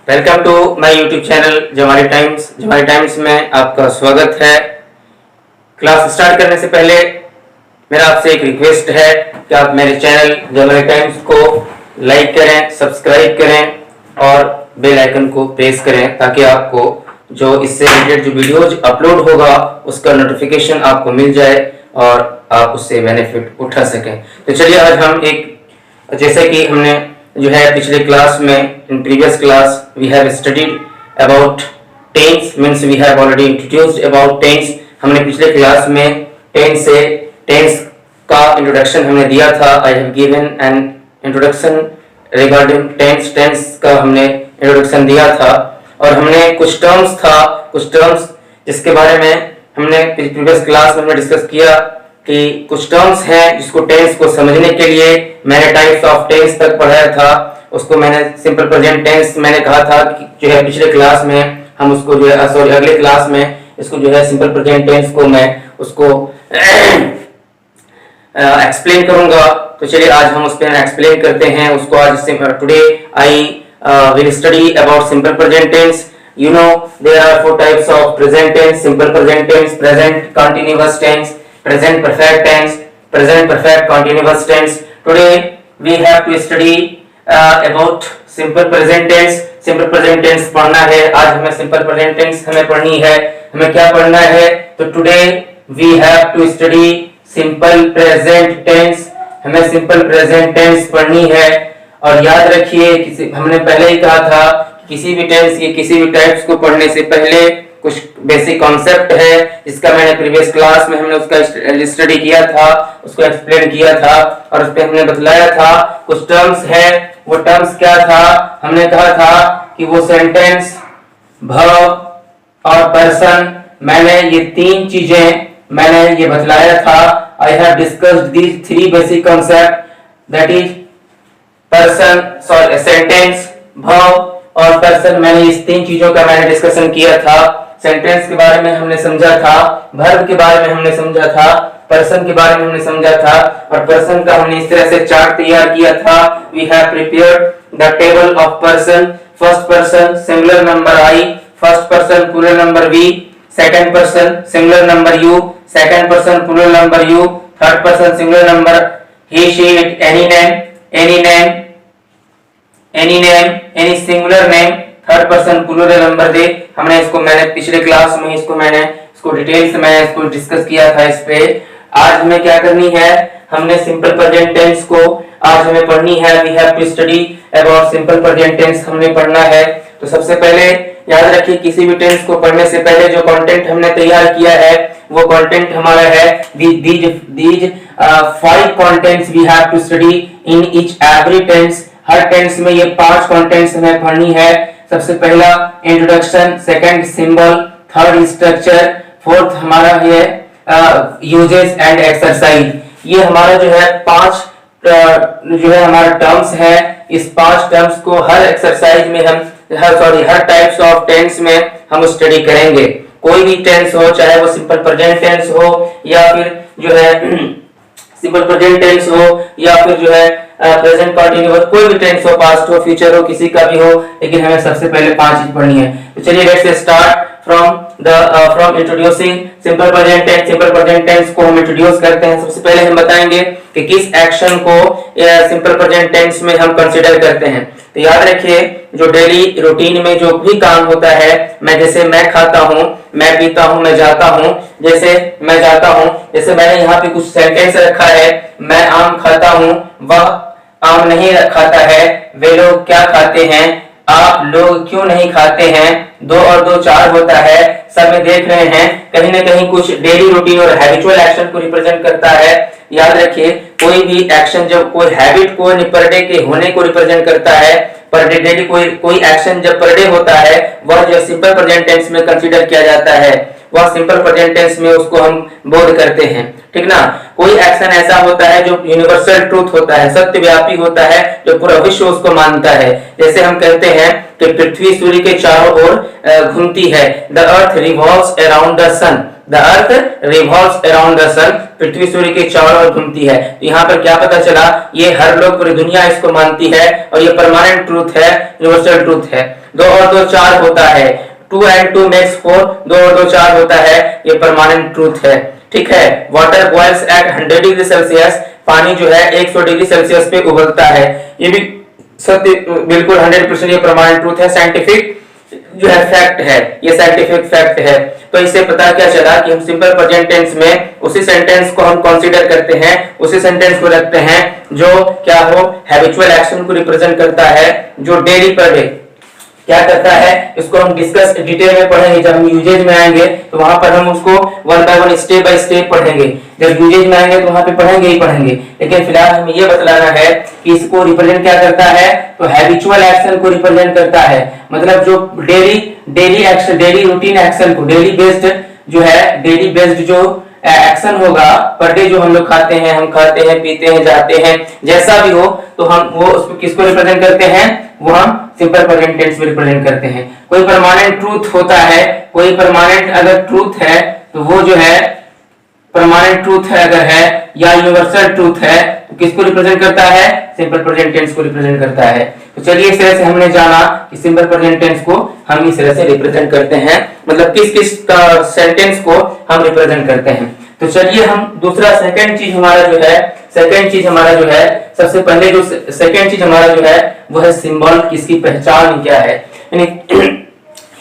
Welcome to my YouTube channel Jamari Times. Jamari Times में आपका स्वागत है। क्लास स्टार्ट करने से पहले मेरा आपसे एक रिक्वेस्ट है कि आप मेरे चैनल जमारी टाइम्स को लाइक करें, सब्सक्राइब करें और बेल आइकन को प्रेस करें ताकि आपको जो इससे रिलेटेड जो वीडियोज अपलोड होगा उसका नोटिफिकेशन आपको मिल जाए और आप उससे बेनिफिट उठा सकें। तो चलिए आज हम एक जैसे कि हमने जो है पिछले क्लास में in previous class we have studied about tense means we have already introduced about tense. हमने पिछले क्लास में टेंस का इंट्रोडक्शन हमने दिया था। I have given an introduction regarding tense का हमने इंट्रोडक्शन दिया था और हमने कुछ टर्म्स जिसके बारे में हमने प्रीवियस क्लास में हमने डिस्कस किया कि कुछ टर्म्स हैं जिसको टेंस को समझने के लिए मैंने टाइप्स ऑफ टेंस तक पढ़ाया था। उसको मैंने सिंपल प्रेजेंट टेंस मैंने कहा था कि जो है पिछले क्लास में हम उसको जो है सॉरी अगले क्लास में इसको जो है सिंपल प्रेजेंट टेंस को मैं उसको एक्सप्लेन करूंगा। तो चलिए आज हम उस पर एक्सप्लेन करते हैं उसको। आज today I will study about simple present tense. You know there are four types of present tense: simple present tense, present continuous tense, present perfect tense, present perfect continuous tense. Today we have to study about simple present tense. Simple present tense पढ़ना है। आज हमें simple present tense हमें पढ़नी है। हमें क्या पढ़ना है? तो today we have to study simple present tense. हमें simple present tense पढ़नी है और याद रखिए हमने पहले ही कहा था किसी भी टेंस के किसी भी टाइप्स को पढ़ने से पहले कुछ बेसिक कॉन्सेप्ट है जिसका मैंने प्रीवियस क्लास में हमने उसका स्टडी किया था, उसको एक्सप्लेन किया था और उस पे हमने बतलाया था कुछ टर्म्स है। वो टर्म्स क्या था? हमने कहा था कि वो सेंटेंस, वर्ब और पर्सन, मैंने ये तीन चीजें मैंने ये बतलाया था। I have discussed these three basic concept that is person sorry sentence, verb और पर्सन। मैंने इस तीन चीजों का मैंने डिस्कशन किया था। सेंटेंस के बारे में हमने समझा था, वर्ब के बारे में हमने समझा था, पर्सन के बारे में हमने समझा था और पर्सन का हमने इस तरह से चार्ट तैयार किया था। We have prepared the table of person. First person singular number I, first person plural number we, second person singular number you, second person plural number you, third person singular number he she it, any name, any singular name, third person plural number they. हमने इसको मैंने पिछले class में इसको detail से मैंने इसको discuss किया था। इस पे आज हमें क्या करनी है? हमने सिंपल प्रेजेंट टेंस को आज हमें पढ़नी है। We have to study about simple present tense हमने पढ़ना है। तो सबसे पहले याद रखिए किसी भी टेंस को पढ़ने से पहले जो कंटेंट हमने तैयार किया है वो कंटेंट हमारा है these 5 contents we have to study in each every tense। हर टेंस में ये 5 कंटेंट्स हमें पढ़नी है। सबसे पहला introduction, second symbol, third structure, fourth हमारा है यूजेस एंड एक्सरसाइज। ये हमारा जो है 5 जो है हमारा टर्म्स है। इस 5 टर्म्स को हर एक्सरसाइज में हर टाइप्स ऑफ टेंस में हम स्टडी करेंगे। कोई भी टेंस हो, चाहे वो सिंपल प्रेजेंट टेंस हो या फिर जो है सिंपल प्रेजेंट टेंस हो या फिर जो है प्रेजेंट कंटीन्यूअस, कोई भी टेंस हो, पास्ट हो, फ्यूचर हो, किसी का भी हो, लेकिन हमें सबसे पहले 5 चीज पढ़नी है। तो चलिए let's start from introducing simple present tense. Simple present tense को हम इंट्रोड्यूस करते हैं। सबसे पहले हम बताएंगे कि किस एक्शन को सिंपल प्रेजेंट टेंस में हम कंसीडर करते हैं। तो याद रखिए जो डेली रूटीन में जो भी काम होता है, जैसे मैं खाता हूँ, मैं पीता हूँ, मैं जाता हूँ, जैसे मैं जाता हूँ, जैसे मैंने यहाँ पे कुछ सेंटेंस रखा है, मैं आम खाता हूँ, वह आम नहीं खाता है, वे लोग क्या खाते हैं, आप लोग क्यों नहीं खाते हैं, 2 और 2 4 होता है, सब में देख रहे हैं कहीं ना कहीं कुछ डेली रूटीन और हैबिचुअल एक्शन को रिप्रेजेंट करता है। याद रखिए कोई भी एक्शन जब कोई हैबिट को पर डे के होने को रिप्रेजेंट करता है, पर डे कोई एक्शन जब पर डे होता है वह जो सिंपल प्रेजेंट टेंस में कंसीडर किया जाता है। वह सिंपल प्रेजेंट टेंस में उसको हम बोध करते हैं, ठीक ना। कोई एक्शन ऐसा होता है जो यूनिवर्सल ट्रूथ होता है, सत्यव्यापी होता है, जो पूरा विश्व उसको मानता है। जैसे हम कहते हैं कि पृथ्वी सूर्य के चारों ओर घूमती है, the earth revolves around the sun, the earth revolves around the sun, पृथ्वी सूर्य के चारों ओर घूमती है। तो यहाँ पर क्या पता चला, ये हर लोग, पूरी दुनिया इसको मानती है और ये परमानेंट ट्रूथ है, यूनिवर्सल ट्रूथ है। 2 और 2 4 होता है, 2 and 2 makes 4, 2 और 2 4 होता है, ये परमानेंट ट्रूथ है, ठीक है। Water boils at 100 degree Celsius, पानी जो है 100 डिग्री सेल्सियस पे उबलता है, ये भी सत्य, बिल्कुल 100% ये परमानेंट ट्रूथ है, साइंटिफिक जो है फैक्ट है, ये साइंटिफिक फैक्ट है। तो इससे पता क्या चला कि हम सिंपल प्रेजेंट टेंस में उसी सेंटेंस को हम कंसीडर करते हैं, उसी सेंटेंस को रखते हैं जो क्या हो, हैबिचुअल एक्शन को रिप्रेजेंट करता है, जो डेली पर डे क्या करता है। इसको हम डिस्कस डिटेल में पढ़ेंगे, जब हम यूजेज में आएंगे तो वहां पर हम उसको 1 by 1 स्टेप बाय स्टेप पढ़ेंगे। जब यूजेज में आएंगे तो वहां पे पढ़ेंगे ही पढ़ेंगे, लेकिन फिलहाल हमें ये बतलाना है कि इसको रिप्रेजेंट क्या करता है, तो हैबिचुअल एक्शन को रिप्रेजेंट करता है। मतलब जो daily action, daily routine action को, डेली बेस्ड जो है, डेली बेस्ड जो एक्शन होगा, पर डे जो हम लोग खाते हैं, हम खाते हैं, पीते हैं, जाते हैं, जैसा भी हो, तो हम वो उसको किसको रिप्रेजेंट करते हैं, वो हम सिंपल प्रेजेंट टेंस में रिप्रेजेंट करते हैं। कोई परमानेंट ट्रूथ होता है, कोई परमानेंट अगर ट्रूथ है तो वो जो है परमानेंट ट्रूथ है अगर है, या यूनिवर्सल ट्रूथ है, तो किसको रिप्रेजेंट करता है, सिंपल प्रेजेंट टेंस को रिप्रेजेंट करता है। तो चलिए इस तरह से हमने जाना कि सिंपल प्रेजेंट टेंस को हम इस तरह से रिप्रेजेंट करते हैं, मतलब किस किस सेंटेंस को हम रिप्रेजेंट करते हैं। तो चलिए हम दूसरा सेकंड चीज हमारा जो है, सबसे पहले जो सेकंड चीज हमारा जो है वो है सिंबल, किसकी पहचान क्या है।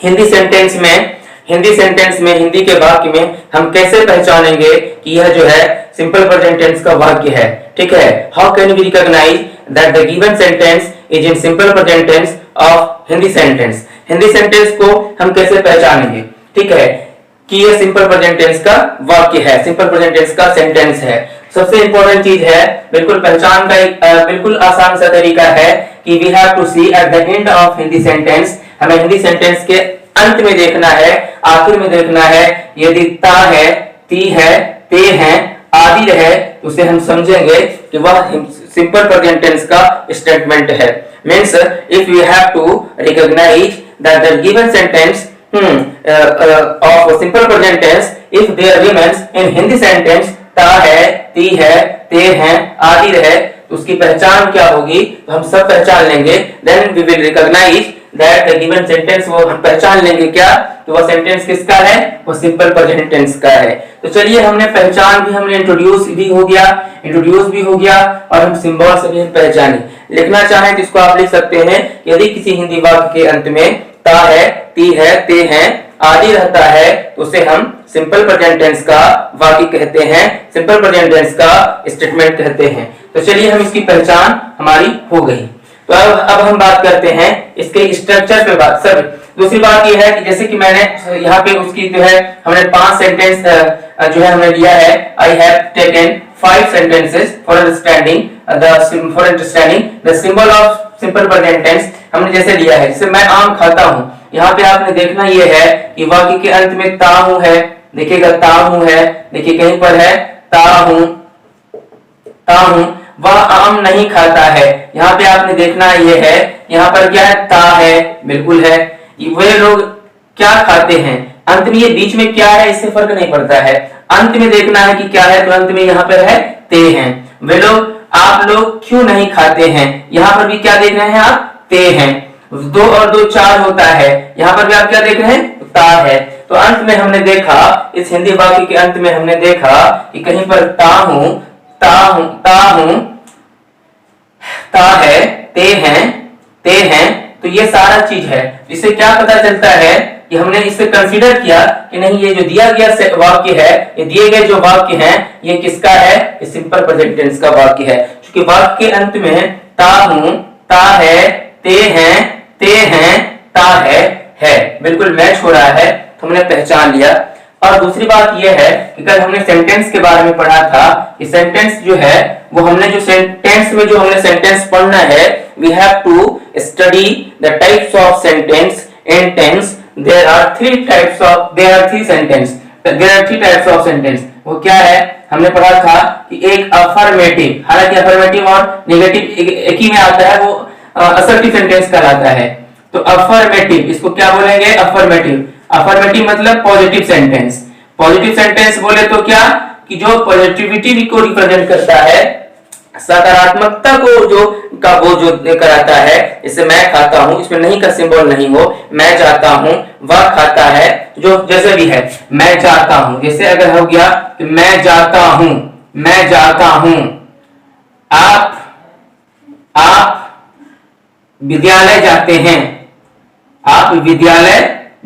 हिंदी सेंटेंस में, हिंदी के वाक्य में हम कैसे पहचानेंगे कि यह जो है सिंपल प्रेजेंट टेंस का वाक्य है, ठीक है। How can we recognise that the given sentence is in simple present tense of Hindi sentence. Hindi sentence को हम कैसे पहचानेंगे, ठीक है, कि यह सिंपल प्रेजेंट टेंस का वाक्य है, सिंपल प्रेजेंट टेंस का सेंटेंस है। सबसे इंपॉर्टेंट चीज है, बिल्कुल पहचान का एक बिल्कुल आसान सा तरीका है कि we have to see at the end of Hindi sentence, हमें हिंदी सेंटेंस के अंत में देखना है, आखिर में देखना है, यदि ता है, ती है, ते है, आदि है, तो उसे हम समझेंगे कि वह सिंपल प्रेजेंट टेंस का स्टेटमेंट है। Means if we have to recognise that the given sentence of simple present tense, if there remains in Hindi sentence ता है, ती है, ते हैं, आदि रहे, तो उसकी पहचान क्या होगी, तो हम सब पहचान लेंगे। Then we will recognize that the given sentence, वो हम पहचान लेंगे क्या, तो वह सेंटेंस किसका है, वो सिंपल प्रेजेंट टेंस का है। तो चलिए हमने पहचान भी, हमने इंट्रोड्यूस भी हो गया और हम सिंबल से भी पहचाने। लिखना चाहें तो इसको आप लिख सकते हैं, यदि किसी हिंदी वाक्य के अंत में ता है, ती है, ते हैं, आदि रहता है, तो उसे हम सिंपल प्रेजेंट टेंस का वाक्य कहते हैं, सिंपल प्रेजेंट टेंस का स्टेटमेंट कहते हैं। तो चलिए हम इसकी पहचान हमारी हो गई। तो अब हम बात करते हैं इसके स्ट्रक्चर पे बात। सर दूसरी बात ये है कि जैसे कि मैंने यहाँ पे उसकी जो है हमने 5 सेंटेंस जो है हमने लिया है, I have taken 5 sentences for understanding the symbol of simple present tense। हमने जैसे लिया है, जैसे मैं आम खाता हूँ, यहाँ पे आपने देखना ये है कि वाक्य के अंत में ता हूँ है, देखिएगा ता हूँ है, देखिए कहीं पर है ता हूँ, वह आम नहीं खाता है, यहाँ पे आपने देखना ये है, यहाँ पर क्या है, ता है, बिल्कुल है। वे लोग क्या खाते हैं, अंत में ये बीच में क्या है इससे फर्क नहीं पड़ता है, अंत में देखना है कि क्या है, तो अंत में यहाँ पर है ते हैं। वे लोग, आप लोग क्यों नहीं खाते हैं, यहाँ पर भी क्या देख रहे हैं आप, ते हैं। 2 और 2 4 होता है, यहाँ पर भी आप क्या देख रहे हैं, ता है। तो अंत में हमने देखा, इस हिंदी वाक्य के अंत में हमने देखा कि कहीं पर ता हूं, ता है, ते हैं, तो ये सारा चीज है। इससे क्या पता चलता है कि हमने इससे कंसीडर किया कि नहीं, ये जो दिया गया वाक्य है, ये दिए गए जो वाक्य हैं, ये किसका है, ये सिंपल प्रेजेंट टेंस का वाक्य है। क्योंकि वाक्य के अंत में ता हूं, ता है, ते हैं, ता है, बिल्कुल मैच हो रहा है, तो हमने पहचान लिया। और दूसरी बात यह है कि कल हमने सेंटेंस के बारे में पढ़ा था कि सेंटेंस जो है वो हमने जो सेंटेंस में जो हमने सेंटेंस पढ़ना है, we have to study the types of sentence in tense there are three types of sentence। वो क्या है, हमने पढ़ा था कि एक अफर्मेटिव, हालांकि अफर्मेटिव और नेगेटिव एक ही में आता है, वो असर्टिव सेंटेंस कहलाता है। तो अफर्मेटिव, इसको क्या बोलेंगे, अफर्मेटिव मतलब पॉजिटिव सेंटेंस। पॉजिटिव सेंटेंस बोले तो क्या, कि जो पॉजिटिविटी को रिप्रेजेंट करता है, सकारात्मकता को जो कराता है। जैसे मैं खाता हूं, इसमें नहीं का सिंबल नहीं हो, मैं जाता हूं, वह खाता है, जो जैसे भी है, मैं जाता हूं। जैसे अगर हो गया कि मैं जाता हूं, आप विद्यालय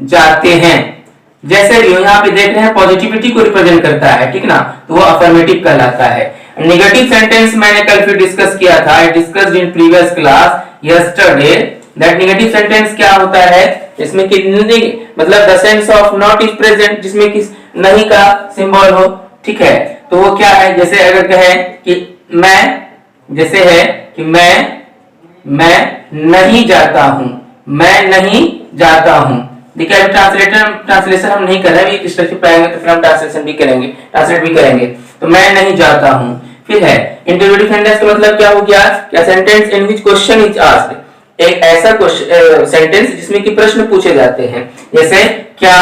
जाते हैं, जैसे भी यहाँ पे देख रहे हैं पॉजिटिविटी को रिप्रेजेंट करता है, ठीक ना, तो वो अफर्मेटिव कहलाता है। नेगेटिव सेंटेंस मैंने कल फिर डिस्कस किया था, I discussed in previous class yesterday, that negative sentence क्या होता है, जिसमें कि मतलब the sense of not is present, जिसमें कि नहीं का सिंबल हो, ठीक है। तो वो क्या है, जैसे अगर कहे कि मैं, जैसे है कि मैं नहीं जाता हूं, देखिए अभी ट्रांसलेशन हम नहीं कर रहे हैं, स्ट्रक्चर पढ़ेंगे तो फिर हम ट्रांसलेट भी करेंगे। तो मैं नहीं जाता हूं। फिर है इंटरोगेटिव सेंटेंस का मतलब क्या हो गया, क्या sentence in which question is asked, एक ऐसा सेंटेंस जिसमें कि प्रश्न पूछे जाते हैं। जैसे क्या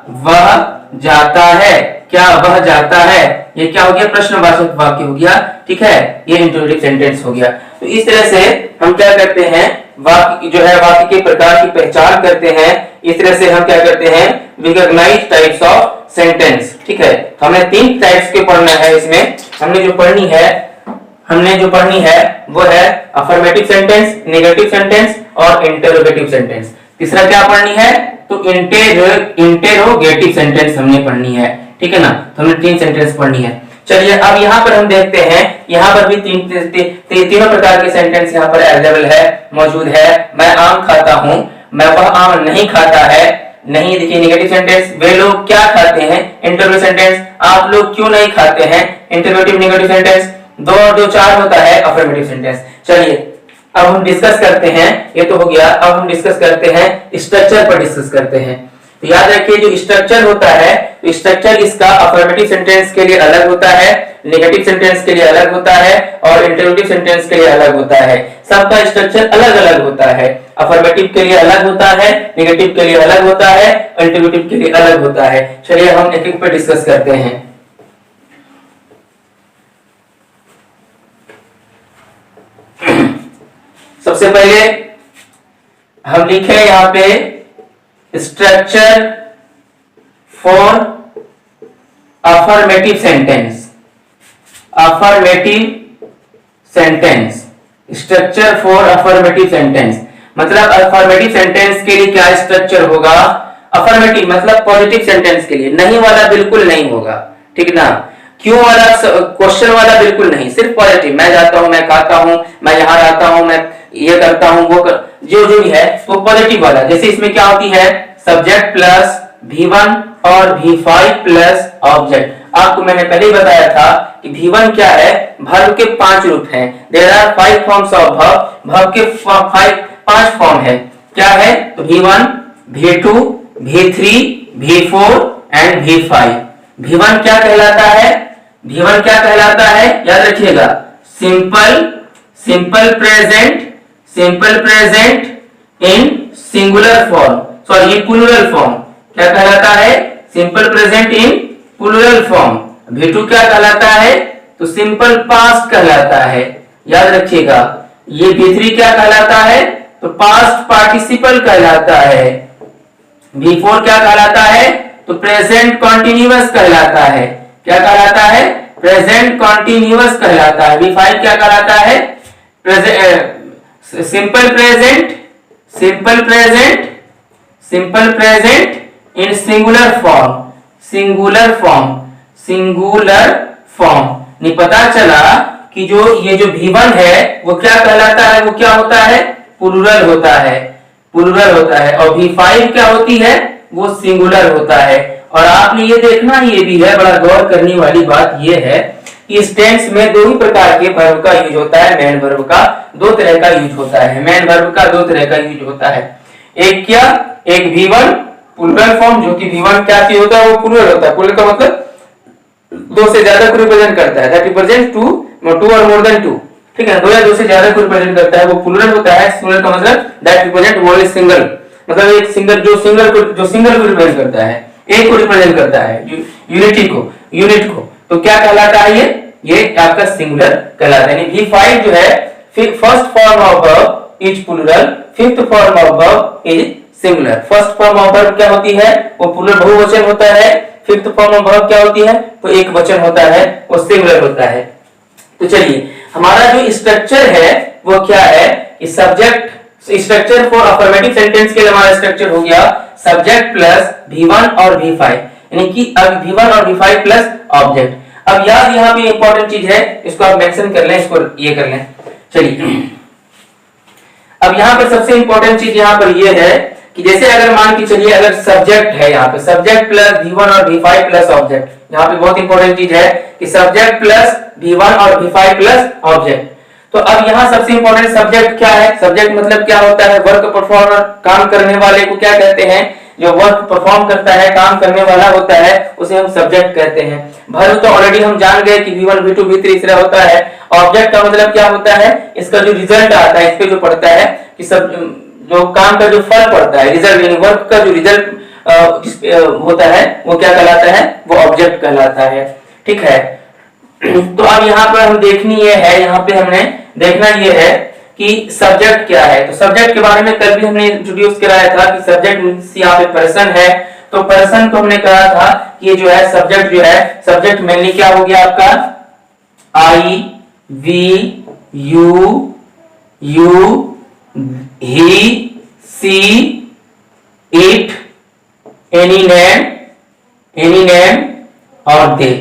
वह जाता है, ये क्या हो गया, प्रश्नवाचक वाक्य हो गया, ठीक है, ये इंटरोगेटिव सेंटेंस हो गया। तो इस तरह से हम क्या करते हैं, वाक्य जो है वाक्य के प्रकार की पहचान करते हैं। इस तरह से हम क्या करते हैं, रिकॉग्नाइज टाइप्स ऑफ सेंटेंस, ठीक है। तो हमें 3 टाइप्स के पढ़ना है। इसमें हमने जो पढ़नी है वो है अफर्मेटिव सेंटेंस, नेगेटिव सेंटेंस और इंटरोगेटिव सेंटेंस। तीसरा क्या पढ़नी है, तो इंटेरोगेटिव सेंटेंस हमने पढ़नी है, ठीक है ना। तो हमने 3 सेंटेंस पढ़नी है। चलिए अब यहाँ पर हम देखते हैं, यहाँ पर भी तीनों प्रकार के सेंटेंस यहाँ पर अवेलेबल है, मौजूद है। मैं आम खाता हूँ, वह आम नहीं खाता है, नहीं, देखिए नेगेटिव सेंटेंस, वे लोग क्या खाते हैं, इंटरोगेटिव सेंटेंस, आप लोग क्यों नहीं खाते हैं, इंटरोगेटिव नेगेटिव सेंटेंस, 2 और 2 4 होता है अफर्मेटिव सेंटेंस। चलिए अब हम डिस्कस करते हैं, ये तो हो गया। अब हम डिस्कस करते हैं, स्ट्रक्चर पर डिस्कस करते हैं। तो याद रखिए जो स्ट्रक्चर होता है, तो स्ट्रक्चर इसका अफर्मेटिव सेंटेंस के लिए अलग होता है, नेगेटिव सेंटेंस के लिए अलग होता है और इंटरोगेटिव सेंटेंस के लिए अलग होता है। सबका स्ट्रक्चर अलग अलग होता है, अफर्मेटिव के लिए अलग होता है, नेगेटिव के लिए अलग होता है, इंटरोगेटिव के लिए अलग होता है। चलिए हम एक एक पे डिस्कस करते हैं। सबसे पहले हम लिखे यहाँ पे structure for affirmative sentence, structure for affirmative sentence मतलब अफर्मेटिव सेंटेंस के लिए क्या स्ट्रक्चर होगा, अफर्मेटिव मतलब पॉजिटिव सेंटेंस के लिए नहीं वाला बिल्कुल नहीं होगा, ठीक ना, क्यों वाला क्वेश्चन वाला बिल्कुल नहीं, सिर्फ पॉजिटिव, मैं जाता हूं, मैं खाता हूं, मैं यहाँ रहता हूं, मैं ये करता हूं, जो भी है वो पॉजिटिव वाला। जैसे इसमें क्या होती है, सब्जेक्ट प्लस V1 और V5 प्लस ऑब्जेक्ट। आपको मैंने पहले ही बताया था कि V1 क्या है, वर्ब के 5 रूप हैं, there are 5 forms of verb, verb के 5 फॉर्म है, क्या है, तो V1, V2, V3, V4 and V5। V1 क्या कहलाता है, V1 क्या कहलाता है, याद रखिएगा, simple present in singular form, sorry plural form, क्या कहलाता है, simple present in plural form. V2 क्या कहलाता है, तो सिंपल पास्ट कहलाता है, याद रखिएगा। ये V3 क्या कहलाता है, तो पास्ट पार्टिसिपल कहलाता है। V4 क्या कहलाता है, तो प्रेजेंट कॉन्टिन्यूअस कहलाता है, क्या कहलाता है, प्रेजेंट कॉन्टिन्यूअस कहलाता है। V5 क्या कहलाता है, simple present in singular form. नहीं, पता चला कि जो ये जो V1 है वो क्या कहलाता है, वो क्या होता है, प्लूरल होता है और V5 क्या होती है, वो सिंगुलर होता है। और आपने ये देखना, ये भी है, बड़ा गौर करने वाली बात ये है कि इस टेंस में दो ही प्रकार के वर्ब का यूज होता है, मेन वर्ब का दो तरह का यूज होता है, मेन वर्ब का दो तरह का यूज होता है। एक क्या, एक V1 प्लूरल फॉर्म, जो कि V1 क्या चीज होता है, वो प्लूरल होता है। प्लूरल का मतलब दो से ज्यादा को रिप्रेजेंट करता है, दैट रिप्रेजेंट टू और मोर देन टू, ठीक है, दो या दो से ज्यादा को रिप्रेजेंट करता है, वो प्लूरल होता है। सिंगुलर का मतलब दैट रिप्रेजेंट ओनली सिंगल, मतलब एक सिंगल जो सिंगल को रिप्रेजेंट करता है, एक को रिप्रेजेंट करता है, यूनिटी को, यूनिट को, तो क्या कहलाता है ये आपका सिंगुलर कहलाता है। यानी V5 जो है first form of verb is plural, fifth form of verb is singular. First form of verb क्या होती है, वो प्लूरल बहुवचन होता है। फिफ्थ फॉर्म ऑफ वर्ब क्या होती है, तो एक वचन होता है, वो सिंगुलर होता है। तो चलिए हमारा जो स्ट्रक्चर है वो क्या है कि subject, structure for affirmative sentence के लिए हमारा स्ट्रक्चर हो गया सब्जेक्ट प्लस V1 और V5, यानी कि अब V1 और V5 प्लस ऑब्जेक्ट। अब याद यहाँ पे इंपॉर्टेंट चीज है, इसको आप मेंशन कर लें, इसको ये कर लें। चलिए अब यहाँ पर सबसे इंपॉर्टेंट चीज यहाँ पर ये है कि जैसे अगर मान के चलिए अगर सब्जेक्ट है, यहाँ पे सब्जेक्ट प्लस V1 और V5 प्लस ऑब्जेक्ट, यहाँ पे बहुत इंपॉर्टेंट चीज है कि सब्जेक्ट प्लस V1 और V5 प्लस ऑब्जेक्ट। तो अब यहाँ सबसे इंपॉर्टेंट सब्जेक्ट क्या है, सब्जेक्ट मतलब क्या होता है, वर्क परफॉर्मर, काम करने वाले को क्या कहते हैं, जो वर्क परफॉर्म करता है, काम करने वाला होता है, उसे हम सब्जेक्ट कहते हैं। वर्ब तो ऑलरेडी हम जान गए कि V1 V2 V3 इस तरह होता है। ऑब्जेक्ट का मतलब क्या होता है, इसका जो रिजल्ट आता है, इस पे जो पड़ता है कि सब जो काम का जो फल पड़ता है, रिजल्ट यानी वर्क का जो रिजल्ट होता है वो क्या कहलाता है, वो ऑब्जेक्ट कहलाता है, ठीक है। तो अब यहाँ पर हम देखनी ये है, यहाँ पे हमने देखना ये है कि सब्जेक्ट क्या है। तो सब्जेक्ट के बारे में कल भी हमने इंट्रोड्यूस कराया था कि सब्जेक्ट मींस यहाँ पे पर्सन है। तो पर्सन को हमने कहा था कि ये जो है सब्जेक्ट जो है, सब्जेक्ट मेनली क्या हो गया आपका, I, we, you, he, she, it, any name और they,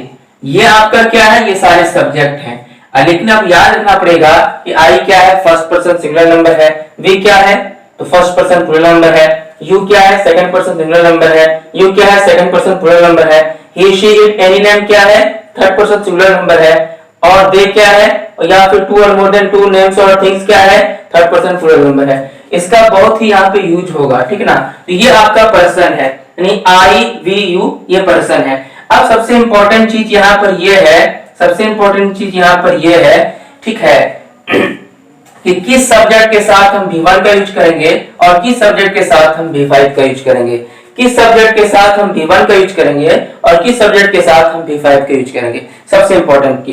ये आपका क्या है, ये सारे सब्जेक्ट हैं। लेकिन अब याद रखना पड़ेगा कि I क्या है, फर्स्ट पर्सन सिंगुलर नंबर है, V क्या है, तो फर्स्ट पर्सन प्लूरल नंबर है, U क्या है, सेकंड पर्सन सिंगुलर नंबर है, U क्या है, सेकंड पर्सन प्लूरल नंबर है, he, she, it, any name क्या है, थर्ड पर्सन सिंगुलर नंबर है, और they क्या है, या फिर टू और मोर देन टू नेम्स और थिंग्स क्या है, थर्ड पर्सन प्लूरल नंबर है। इसका बहुत ही यहाँ पे यूज होगा, ठीक ना। तो ये आपका पर्सन है, यानी I, V, U, ये पर्सन है। अब सबसे इंपॉर्टेंट चीज यहाँ पर ये है, सबसे इंपॉर्टेंट चीज यहाँ पर ये है, ठीक है, कि किस सब्जेक्ट के साथ हम V1 का यूज करेंगे और किस सब्जेक्ट के साथ हम V5 का यूज करेंगे, किस सब्जेक्ट के साथ हम V1 का यूज करेंगे और किस सब्जेक्ट के साथ हम V5 का यूज करेंगे। सबसे इंपॉर्टेंट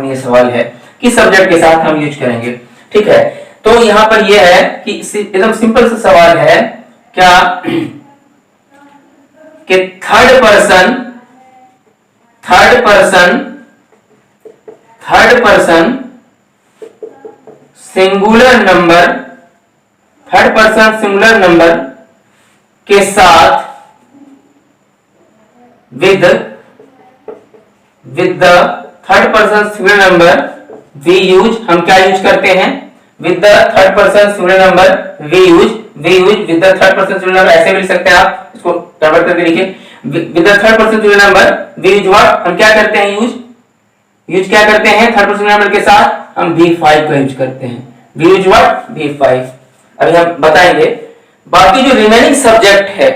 ये सवाल है, किस सब्जेक्ट के साथ हम यूज करेंगे, ठीक है। तो यहाँ पर ये है कि एकदम सिंपल सा सवाल है क्या, कि थर्ड पर्सन सिंगुलर नंबर के साथ with the third person singular number we use, हम क्या यूज करते हैं, with the third person singular number we use with the third person singular number, ऐसे भी लिख सकते हैं आप, इसको कन्वर्ट करके लिखिए, with the third person singular number we use what, हम क्या करते हैं, यूज क्या करते हैं, थर्ड पर्सन नंबर के साथ हम V5 का यूज करते हैं, वी यूज व्हाट, V5। अभी हम बताएंगे बाकी जो रिमेनिंग सब्जेक्ट है,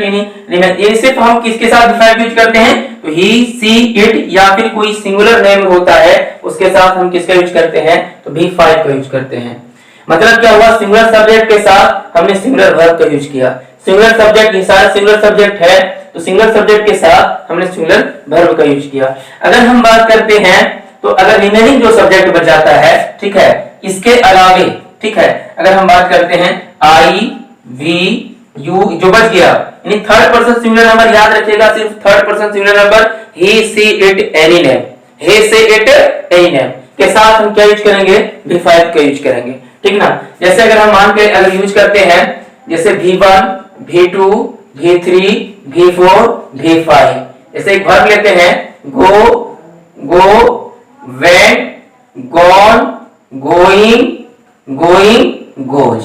यानी सिर्फ हम किसके साथ V5 यूज करते हैं, तो ही, सी, इट या फिर कोई सिंगुलर नेम होता है उसके साथ हम किसका यूज करते हैं, तो V5 का यूज करते हैं। मतलब क्या हुआ, सिंगुलर सब्जेक्ट के साथ हमने सिंगुलर वर्ब का यूज किया, सिंगुलर सब्जेक्ट, ये सारा सिंगुलर सब्जेक्ट है, तो सिंगुलर सब्जेक्ट के साथ हमने सिंगुलर वर्ब का यूज किया। अगर हम बात करते हैं तो अगर रिमेनिंग जो सब्जेक्ट बच जाता है, ठीक है, इसके अलावे, ठीक है, अगर हम बात करते हैं I, V, U जो बच गया, यानी थर्ड पर्सन सिंगुलर नंबर याद रखिएगा, सिर्फ third person singular number he, she, it, any name के साथ हम क्या यूज करेंगे, V5 का यूज करेंगे, ठीक ना। जैसे अगर हम मान के अगर यूज करते हैं, जैसे V1, V2, V3, V4, V5, जैसे एक वर्ब लेते हैं, go, went, gone, going, goes।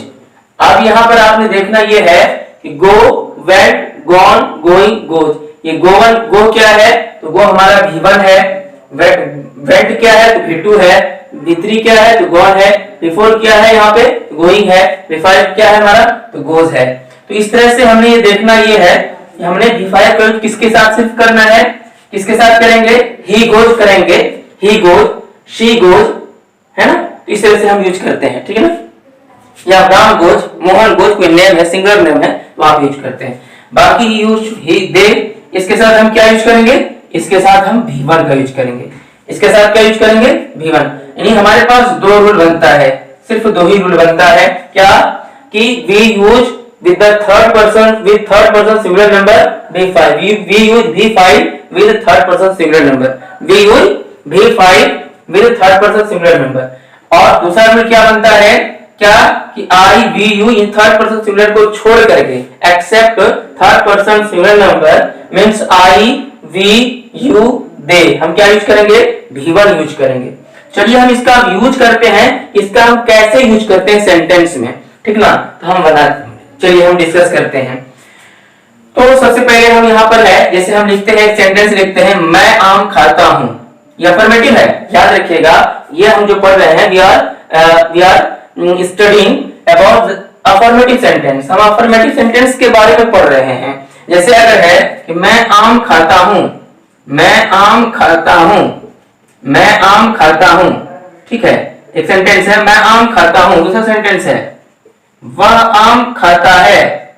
अब यहाँ पर आपने देखना ये है कि go, went, gone, going, goes, ये go क्या है, तो go हमारा V1 है, वेंट क्या है तो V2 है, V3 क्या है तो गॉन है, V4 क्या है यहाँ पे गोइंग है, V5 क्या है हमारा तो गोज है। तो इस तरह से हमने ये देखना ये है कि हमने V5 का यूज किसके साथ सिर्फ करना है, किसके साथ करेंगे, ही गोज करेंगे, ही गोज, शी गोज, है ना। तो इस तरह से हम यूज करते हैं, ठीक है ना। या राम गोज, मोहन गोज, कोई नेम है, सिंगुलर नेम है तो आप यूज करते हैं। बाकी यूज ही, दे, इसके साथ हम क्या यूज करेंगे, इसके साथ हम V1 का यूज करेंगे, इसके साथ क्या यूज करेंगे V1। यानी हमारे पास दो रूल बनता है, सिर्फ दो ही रूल बनता है, क्या कि we use with the third person singular number V5, we use V5 with third person singular number, we use V5 with third person singular number. और दूसरा रूल क्या बनता है, क्या कि आई वी यू इन थर्ड पर्सन सिंगुलर को छोड़ करके, except third person singular number means I we you they, हम क्या यूज करेंगे V1 यूज करेंगे। चलिए हम इसका यूज करते हैं, इसका हम कैसे यूज करते हैं सेंटेंस में, ठीक ना। तो हम चलिए हम डिस्कस करते हैं। तो सबसे पहले हम यहाँ पर है, जैसे हम लिखते हैं सेंटेंस लिखते हैं, मैं आम खाता हूं, ये अफर्मेटिव है, याद रखिएगा। ये हम जो पढ़ रहे हैं we are studying about affirmative sentence, हम अफर्मेटिव सेंटेंस के बारे में पढ़ रहे हैं। जैसे अगर है कि मैं आम खाता हूं, मैं आम खाता हूं, मैं आम खाता हूं, ठीक है, एक सेंटेंस है मैं आम खाता हूं। दूसरा सेंटेंस है वह आम खाता है,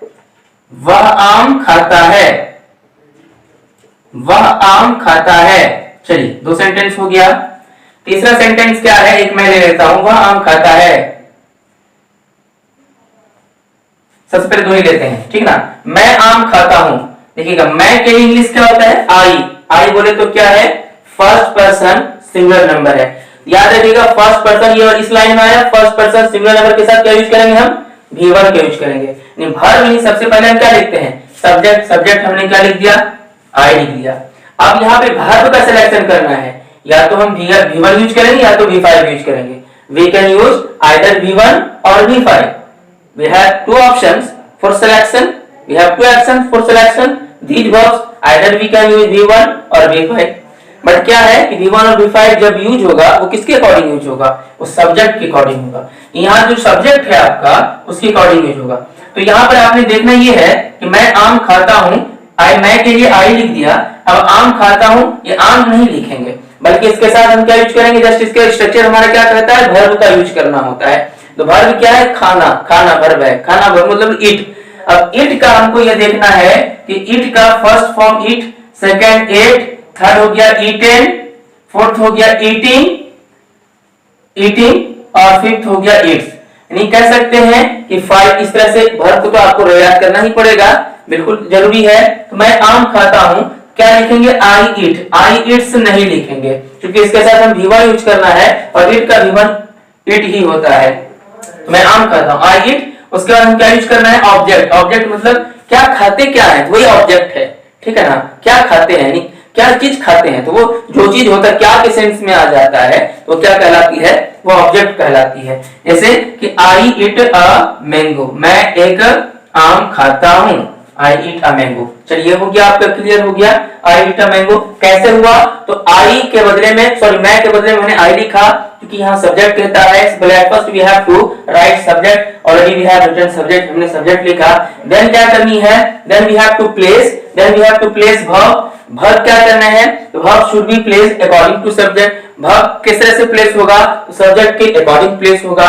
वह आम खाता है, वह आम खाता है। चलिए दो सेंटेंस हो गया। तीसरा सेंटेंस क्या है, एक मैं ले लेता हूं, वह आम खाता है। सबसे पहले दो ही लेते हैं, ठीक ना। मैं आम खाता हूं, देखिएगा मैं के लिए इंग्लिश क्या होता है आई बोले तो क्या है फर्स्ट पर्सन सिंगुलर नंबर है। याद रखिएगा फर्स्ट पर्सन, ये इस लाइन में आया, फर्स्ट पर्सन सिंगुलर नंबर के साथ क्या यूज करेंगे हम V1 का यूज करेंगे। वर्ब में सबसे पहले हम क्या लिखते हैं सब्जेक्ट, सब्जेक्ट हमने क्या लिख दिया आई लिख दिया। अब यहाँ पे वर्ब का सिलेक्शन करना है, या तो हम V1 यूज करेंगे या तो V5 यूज करेंगे। We can use either V1 और V5। We have two options for selection. We have two actions for selection. These verbs either we can use V1 और V5. बट क्या है कि V1 और V5 जब use होगा वो किसके अकॉर्डिंग यूज होगा, वो सब्जेक्ट के अकॉर्डिंग होगा। यहाँ जो सब्जेक्ट है आपका उसके अकॉर्डिंग यूज होगा। तो यहाँ पर आपने देखना ये है कि मैं आम खाता हूँ, मैं के लिए आई लिख दिया। अब आम खाता हूँ, ये आम नहीं लिखेंगे बल्कि इसके साथ हम क्या यूज करेंगे, जस्ट इसके स्ट्रक्चर हमारा क्या कहता है वर्ब का यूज करना होता है। तो वर्ब क्या है खाना, खाना वर्ब है, खाना वर्ब मतलब ईट। अब ईट का हमको यह देखना है कि ईट का फर्स्ट फॉर्म ईट, सेकंड एट, थर्ड हो गया ईटेन, फोर्थ हो गया ईटिंग, ईटिंग और फिफ्थ हो गया ईट्स। यानी कह सकते हैं कि 5 इस तरह से वर्ब को तो आपको याद करना ही पड़ेगा, बिल्कुल जरूरी है। तो मैं आम खाता हूं, क्या लिखेंगे आई ईट, आई ईट्स नहीं लिखेंगे क्योंकि इसके साथ हम V1 यूज करना है और ईट का V1 ईट ही होता है। तो मैं आम खाता हूं आई ईट, उसके बाद हम क्या यूज करना है ऑब्जेक्ट, ऑब्जेक्ट मतलब क्या खाते क्या है, वही ऑब्जेक्ट है, ठीक है ना। क्या खाते हैं यानी क्या चीज खाते हैं, तो वो जो चीज होता है क्या के सेंस में आ जाता है तो क्या कहलाती है, वो ऑब्जेक्ट कहलाती है। जैसे कि आई ईट अ मैंगो, मैं एक आम खाता हूं, आई ईट अ मैंगो। चलिए हो गया आपका, क्लियर हो गया आई ईट अ मैंगो कैसे हुआ। तो आई के बदले में सॉरी मैं के बदले में मैंने आई लिखा क्योंकि यहाँ सब्जेक्ट कहता है। First we have to write subject, already we have written subject, हमने सब्जेक्ट लिखा। देन क्या करनी है, then we have to place, then we have to place verb. Verb क्या करना है, तो verb should be place according to subject. Verb किस तरह से प्लेस होगा, तो सब्जेक्ट के अकॉर्डिंग प्लेस होगा।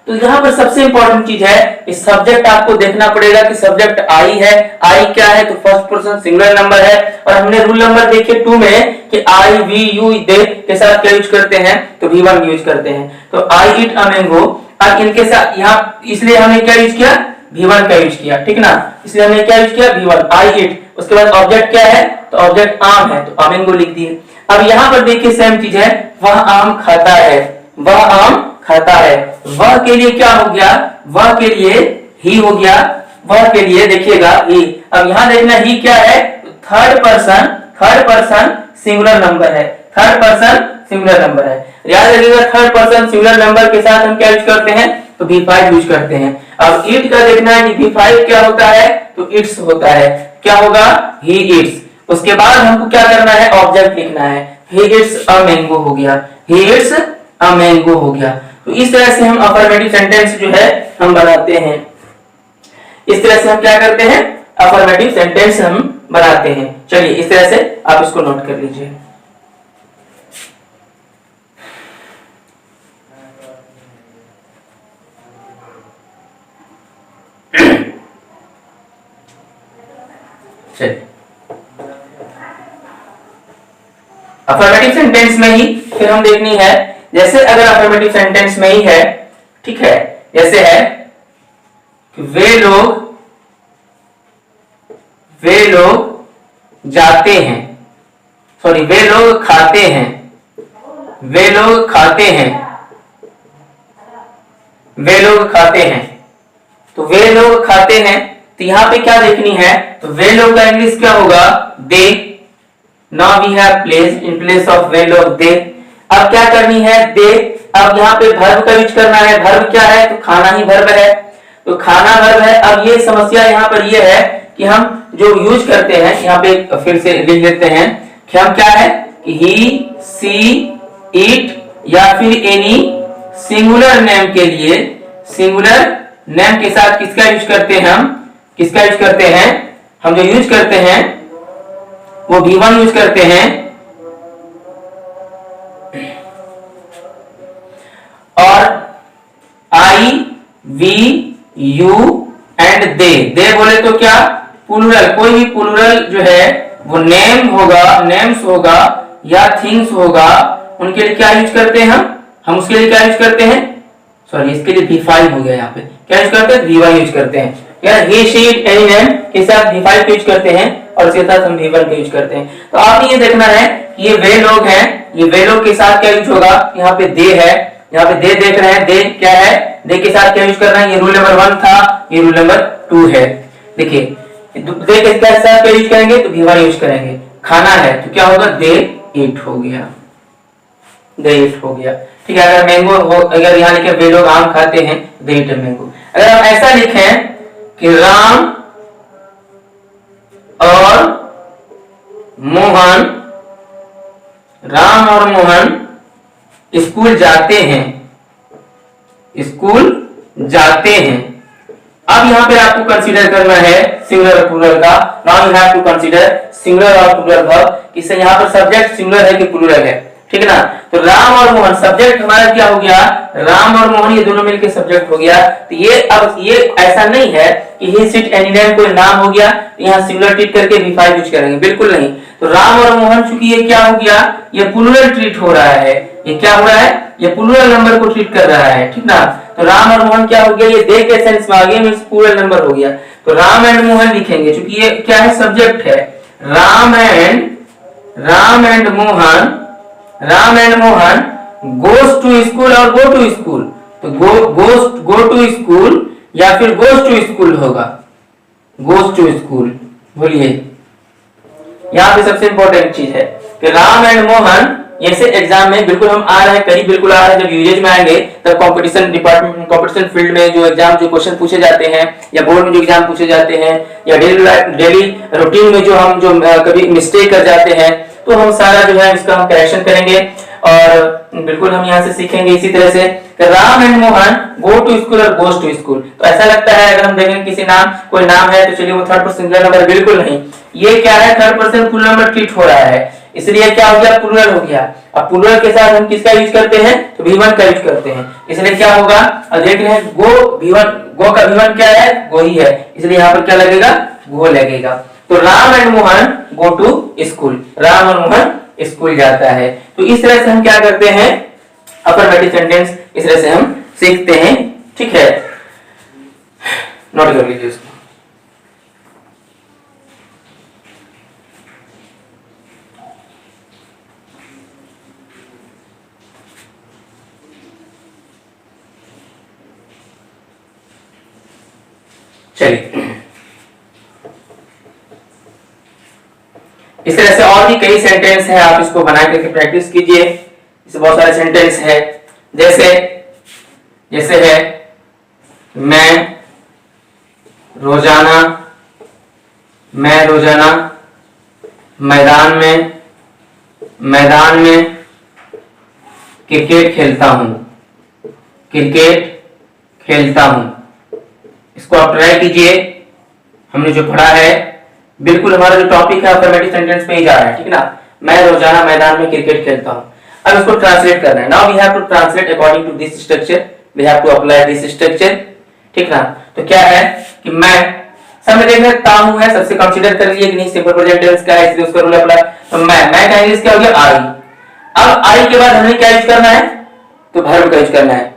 तो यहाँ पर सबसे इंपॉर्टेंट चीज है कि सब्जेक्ट आपको देखना पड़ेगा कि सब्जेक्ट आई है, आई क्या है तो फर्स्ट पर्सन सिंगुलर नंबर है। और हमने रूल नंबर देखे 2 में कि आई वी यू दे के साथ क्या यूज करते हैं, तो V1 यूज करते हैं। तो आई ईट अ मैंगो, अब इनके साथ यहाँ इसलिए हमने क्या यूज किया V1 का यूज किया, ठीक ना, इसलिए हमने क्या यूज किया V1 आई ईट। उसके बाद ऑब्जेक्ट क्या है, तो ऑब्जेक्ट आम है तो मैंगो लिख दिए। अब यहाँ पर देखिए सेम चीज है, वह आम खाता है, वह आम खाता है। वह के लिए क्या हो गया, वह के लिए ही हो गया, वह के लिए देखिएगा ही। अब यहाँ देखना ही क्या है, थर्ड पर्सन सिंगुलर नंबर है, थर्ड पर्सन सिंगुलर नंबर है। याद रखिएगा थर्ड पर्सन सिंगुलर नंबर के साथ हम क्या यूज करते हैं, तो V5 यूज करते हैं। अब ईट का देखना है कि V5 क्या होता है, तो इट्स होता है। क्या होगा, ही इट्स। उसके बाद हमको क्या करना है, ऑब्जेक्ट लिखना है। he eats a mango हो गया, he eats a mango हो गया। तो इस तरह से हम अफर्मेटिव सेंटेंस जो है हम बनाते हैं। इस तरह से हम क्या करते हैं, अफर्मेटिव सेंटेंस हम बनाते हैं। चलिए इस तरह से आप इसको नोट कर लीजिए। अफर्मेटिव सेंटेंस में ही फिर हम देखनी है, जैसे अगर अफर्मेटिव सेंटेंस में ही है, ठीक है, जैसे है कि वे लोग जाते हैं, सॉरी वे लोग खाते हैं, वे लोग खाते हैं, वे लोग खाते हैं। तो वे लोग खाते हैं, तो यहां पे क्या देखनी है, तो वे लोग का इंग्लिश क्या होगा, they. Now we have place in place of वे लोग दे। अब क्या करनी है, दे। अब यहाँ पे वर्ब का यूज करना है। वर्ब क्या है, तो खाना ही वर्ब है, तो खाना वर्ब है। अब ये समस्या यहाँ पर ये है कि हम जो यूज करते हैं, यहाँ पे फिर से लिख लेते हैं कि हम क्या है कि ही, सी, इट या फिर एनी सिंगुलर नेम के लिए, सिंगुलर नेम के साथ किसका यूज करते हैं, हम किसका यूज करते हैं, हम जो यूज करते हैं वो V1 यूज करते हैं। और आई, वी, यू एंड दे बोले तो क्या, प्लूरल, कोई भी प्लूरल जो है वो नेम होगा, नेम्स होगा या थिंग्स होगा, उनके लिए क्या यूज करते हैं, हम उसके लिए क्या यूज करते हैं, सॉरी इसके लिए V5 हो गया, यहाँ पे क्या यूज करते हैं, V1 यूज करते हैं। यार he, she, it, any name के साथ V5 यूज करते हैं और इसके साथ हम V1 का यूज करते हैं। तो आपने ये देखना है कि ये वे लोग हैं, ये वे लोग के साथ क्या यूज होगा, यहाँ पे दे है, यहाँ पे दे देख रहे हैं, दे क्या है, दे के साथ क्या यूज करना है, ये रूल नंबर 1 था, ये रूल नंबर 2 है। देखिए दे के साथ क्या यूज करेंगे, तो V1 यूज करेंगे। खाना है तो क्या होगा, दे ईट हो गया, दे ईट हो गया, ठीक है। अगर मैंगो हो, अगर यहाँ लिखे वे लोग आम खाते हैं, दे ईट मैंगो। अगर हम ऐसा लिखें कि राम और मोहन, राम और मोहन स्कूल जाते हैं, स्कूल जाते हैं। अब यहां पे आपको कंसीडर करना है सिंगुलर और प्लूरल का। Now you have to consider singular और प्लूरल वर्ब। इससे यहां पर सब्जेक्ट सिंगुलर है कि प्लूरल है, ठीक है ना। तो राम और मोहन, सब्जेक्ट हमारा क्या हो गया, राम और मोहन, ये दोनों मिलकर सब्जेक्ट हो गया। तो ये अब ये ऐसा नहीं है कि ही, सिट, एनी नेम कोई नाम हो गया, यहाँ सिंगुलर ट्रीट करके V5 यूज करेंगे, बिल्कुल नहीं। तो राम और मोहन, चूंकि ये क्या हो गया, ये प्लूरल ट्रीट हो रहा है, ये क्या हो रहा है, ये प्लूरल नंबर को ट्रीट कर रहा है, ठीक ना। तो राम और मोहन क्या हो गया, ये दे के सेंस में आ गया, मींस प्लूरल नंबर हो गया। तो राम एंड मोहन लिखेंगे, क्योंकि ये क्या है, सब्जेक्ट है। Ram and Mohan, Ram and Mohan goes to school और गो टू स्कूल। तो गो टू स्कूल या फिर गोस टू स्कूल होगा, गोस टू स्कूल। बोलिए यहाँ पे सबसे इंपॉर्टेंट चीज है कि राम एंड मोहन, ऐसे एग्जाम में बिल्कुल हम आ रहे हैं, करीब बिल्कुल आ रहे हैं, जब यूजेज में आएंगे तब कंपटीशन डिपार्टमेंट, कंपटीशन फील्ड में जो एग्जाम, जो क्वेश्चन पूछे जाते हैं या बोर्ड में जो एग्जाम पूछे जाते हैं या डेली रूटीन में जो हम जो कभी मिस्टेक कर जाते हैं, तो हम सारा जो है इसका हम करेक्शन करेंगे और बिल्कुल हम यहाँ से सीखेंगे इसी तरह से। Ram and Mohan go to school और गोस टू स्कूल। तो ऐसा लगता है अगर हम देखें किसी नाम, कोई नाम है तो चलिए वो थर्ड पर्सन सिंगुलर नंबर, बिल्कुल नहीं, ये क्या है, third person plural number treat हो रहा है, इसलिए क्या हो गया, प्लूरल हो गया। अब प्लूरल के साथ हम किसका यूज करते हैं, तो V1 का यूज करते हैं, इसलिए क्या होगा, अब देख रहे हैं गो V1, गो का V1 क्या है, गो ही है, इसलिए यहाँ पर क्या लगेगा, गो लगेगा। तो Ram and Mohan go to school, Ram और मोहन स्कूल जाता है। तो इस तरह से हम क्या करते हैं, अफर्मेटिव सेंटेंस इस तरह से हम सीखते हैं, ठीक है। नोट कर लीजिए इसको। चलिए इस तरह से और भी कई सेंटेंस हैं, आप इसको बना करके प्रैक्टिस कीजिए। इससे बहुत सारे सेंटेंस है, जैसे है मैं रोजाना मैदान में मैदान में क्रिकेट खेलता हूं, क्रिकेट खेलता हूं। इसको आप ट्राई कीजिए। हमने जो पढ़ा है बिल्कुल हमारा जो टॉपिक है अफर्मेटिव सेंटेंस पे ही जा रहा है, ठीक है ना। मैं रोजाना मैदान में क्रिकेट खेलता हूं। अब इसको ट्रांसलेट करना है। Now we have to translate according to this structure, we have to apply this structure, ठीक ना। तो क्या है कि मैं सब देख सकता हूं है, सबसे कंसीडर कर लिए कि नहीं सिंपल प्रेजेंट टेंस का है, इसलिए उसका रूल अप्लाई। तो मैं का इंग्लिश क्या हो गया आई। अब आई के बाद हमें क्या यूज करना है, तो वर्ब का यूज करना है।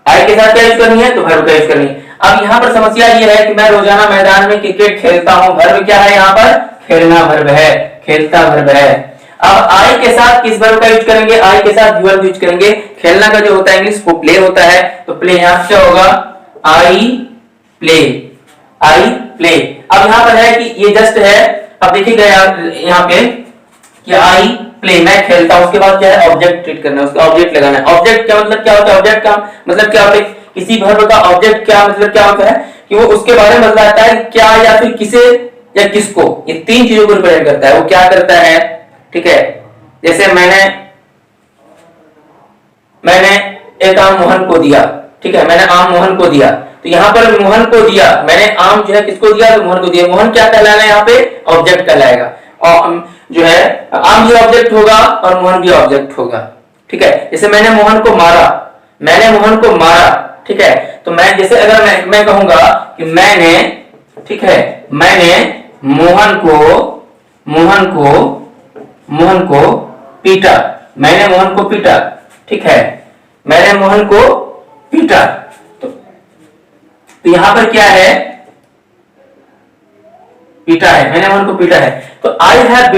आई के साथ क्या यूज करनी है, तो वर्ब का यूज करनी है। अब यहाँ पर समस्या ये है कि मैं रोजाना मैदान में क्रिकेट खेलता हूं, वर्ब क्या है यहाँ पर, खेलना वर्ब है, खेलता वर्ब है। अब आई के साथ किस वर्ब का यूज करेंगे, आई के साथ वर्ब यूज करेंगे। खेलना का जो होता है इंग्लिश वो प्ले होता है, तो प्ले यहाँ क्या होगा, आई प्ले, आई प्ले। अब यहाँ पर है कि ये जस्ट है, अब देखिएगा यहाँ पे कि आई प्ले मैं खेलता हूं, उसके बाद क्या है ऑब्जेक्ट ट्रीट करना है, उसका ऑब्जेक्ट लगाना है। ऑब्जेक्ट क्या मतलब क्या होता है, ऑब्जेक्ट का मतलब क्या होता है, किसी वर्ब का ऑब्जेक्ट क्या मतलब क्या होता है कि वो उसके बारे में बताता है क्या या फिर किसे या किसको, ये तीन चीजों को रिप्रेजेंट करता है। वो क्या करता है, ठीक है। जैसे मैंने एक आम मोहन को दिया, ठीक है, मैंने आम मोहन को दिया, तो यहाँ पर मोहन को दिया, मैंने आम जो है किसको दिया, तो मोहन को दिया। मोहन क्या कहलाएगा यहाँ पे, ऑब्जेक्ट कहलाएगा, और जो है आम भी ऑब्जेक्ट होगा और मोहन भी ऑब्जेक्ट होगा, ठीक है। जैसे मैंने मोहन को मारा, मैंने मोहन को मारा, ठीक है। तो मैं जैसे अगर मैं कहूंगा कि मैंने, ठीक है, मैंने मोहन को पीटा, मैंने मोहन को पीटा, ठीक है, मैंने मोहन को पीटा। तो यहां पर क्या है, पीटा है, मैंने मोहन को पीटा है। तो आई हैव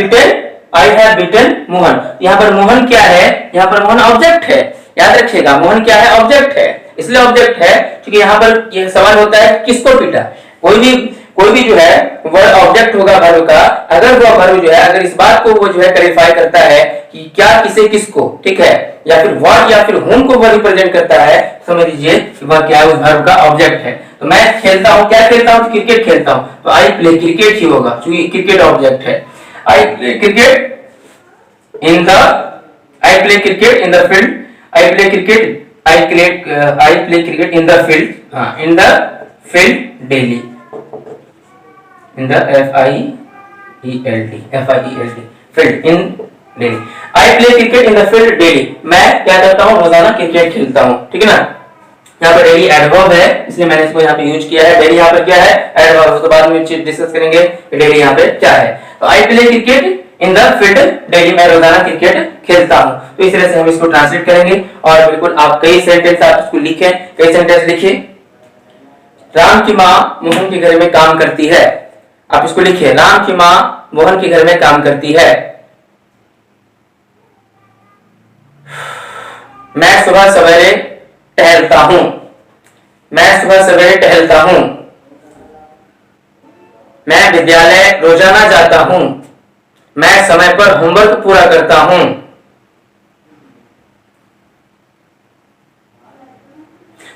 बीटन मोहन। यहाँ पर मोहन क्या है, यहाँ पर मोहन ऑब्जेक्ट है, याद रखिएगा मोहन क्या है, ऑब्जेक्ट है, इसलिए ऑब्जेक्ट है क्योंकि यहाँ पर यह सवाल होता है किसको पीटा। कोई भी जो है वर्ड ऑब्जेक्ट होगा वर्ब का, अगर वो वर्ब जो है अगर इस बात को वो जो है क्लैरिफाई करता है कि क्या किसे किसको, ठीक है, या फिर व्हाट या फिर whom को वो रिप्रेजेंट करता है, समझ लीजिए वह क्या है, उस वर्ब का ऑब्जेक्ट है। तो मैं खेलता हूं, क्या खेलता हूं, क्रिकेट खेलता हूं, तो आई प्ले क्रिकेट ही होगा क्योंकि क्रिकेट ऑब्जेक्ट है। I play cricket in the field, I play cricket in the field, in the field daily, in the field field in daily, I play cricket in the field daily, मैं क्या करता हूँ, रोजाना cricket खेलता हूँ, ठीक है ना। यहाँ पर डेली एडवर्ब है इसलिए मैंने इसको यहाँ पे यूज किया है। डेली यहाँ पर क्या है, एडवर्ब, उसके बाद में डिस्कस करेंगे डेली यहाँ पे क्या है। तो I play cricket in the field daily, मैं रोजाना क्रिकेट खेलता हूँ। तो इस तरह से हम इसको ट्रांसलेट करेंगे और बिल्कुल आप कई सेंटेंस आप इसको लिखें, कई सेंटेंस लिखिए। राम की माँ मोहन के घर में काम करती है, आप इसको लिखिए, राम की माँ मोहन के घर में काम करती है। मैं सुबह सवेरे टहलता हूं, मैं सुबह सवेरे टहलता हूं। मैं विद्यालय रोजाना जाता हूं, मैं समय पर होमवर्क पूरा करता हूं।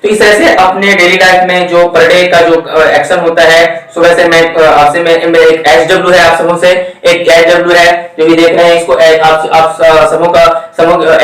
तो इस तरह से अपने डेली लाइफ में जो पर डे का जो एक्शन होता है, सुबह से मैं आपसे एक SW है, आप समूह से एक SW है जो भी देख रहे हैं इसको, आप समूह का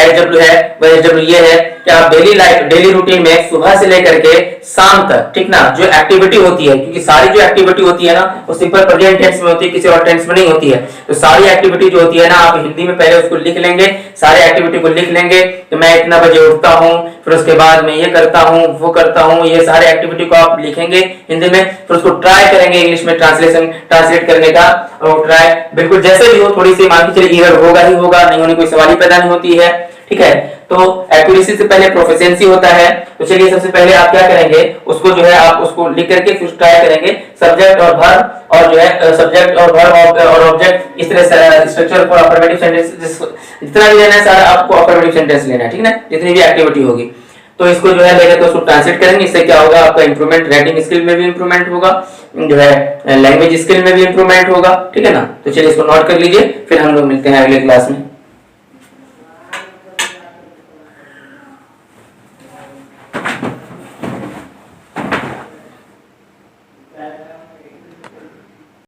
SW है, वह SW ये है कि आप डेली लाइफ डेली रूटीन में सुबह से लेकर के शाम तक, ठीक ना, जो एक्टिविटी होती है, क्योंकि सारी जो एक्टिविटी होती है ना वो सिंपल प्रेजेंट टेंस में होती है, किसी और टेंस में नहीं होती है। तो सारी एक्टिविटी जो होती है ना आप हिंदी में पहले उसको लिख लेंगे, सारी एक्टिविटी को लिख लेंगे कि मैं इतना बजे उठता हूँ, फिर उसके बाद मैं ये करता हूँ, वो करता हूँ, ये सारे एक्टिविटी को आप लिखेंगे हिंदी में, फिर उसको ट्राई करेंगे इंग्लिश में ट्रांसलेट करने का। और ट्राई बिल्कुल जैसे भी हो, थोड़ी सी मान के चलिए एरर होगा ही होगा, नहीं होने कोई सवाल ही पैदा नहीं होती है, ठीक है। तो एक्यूरेसी से पहले प्रोफिशिएंसी होता है। तो चलिए सबसे पहले आप क्या करेंगे, उसको जो है आप उसको लिख करके फिर ट्राई करेंगे, सब्जेक्ट और वर्ब और जो है सब्जेक्ट और वर्ब और ऑब्जेक्ट, इस तरह से स्ट्रक्चर फॉर अफर्मेटिव सेंटेंस जितना भी लेना है सारा आपको अफर्मेटिव सेंटेंस लेना है, ठीक है, जितनी भी एक्टिविटी होगी। तो इसको जो है लेकर के उसको ट्रांसलेट करेंगे, इससे क्या होगा, आपका इंप्रूवमेंट राइटिंग स्किल में भी इंप्रूवमेंट होगा, जो है लैंग्वेज स्किल में भी इंप्रूवमेंट होगा, ठीक है ना। तो चलिए इसको नोट कर लीजिए, फिर हम लोग मिलते हैं अगले क्लास में।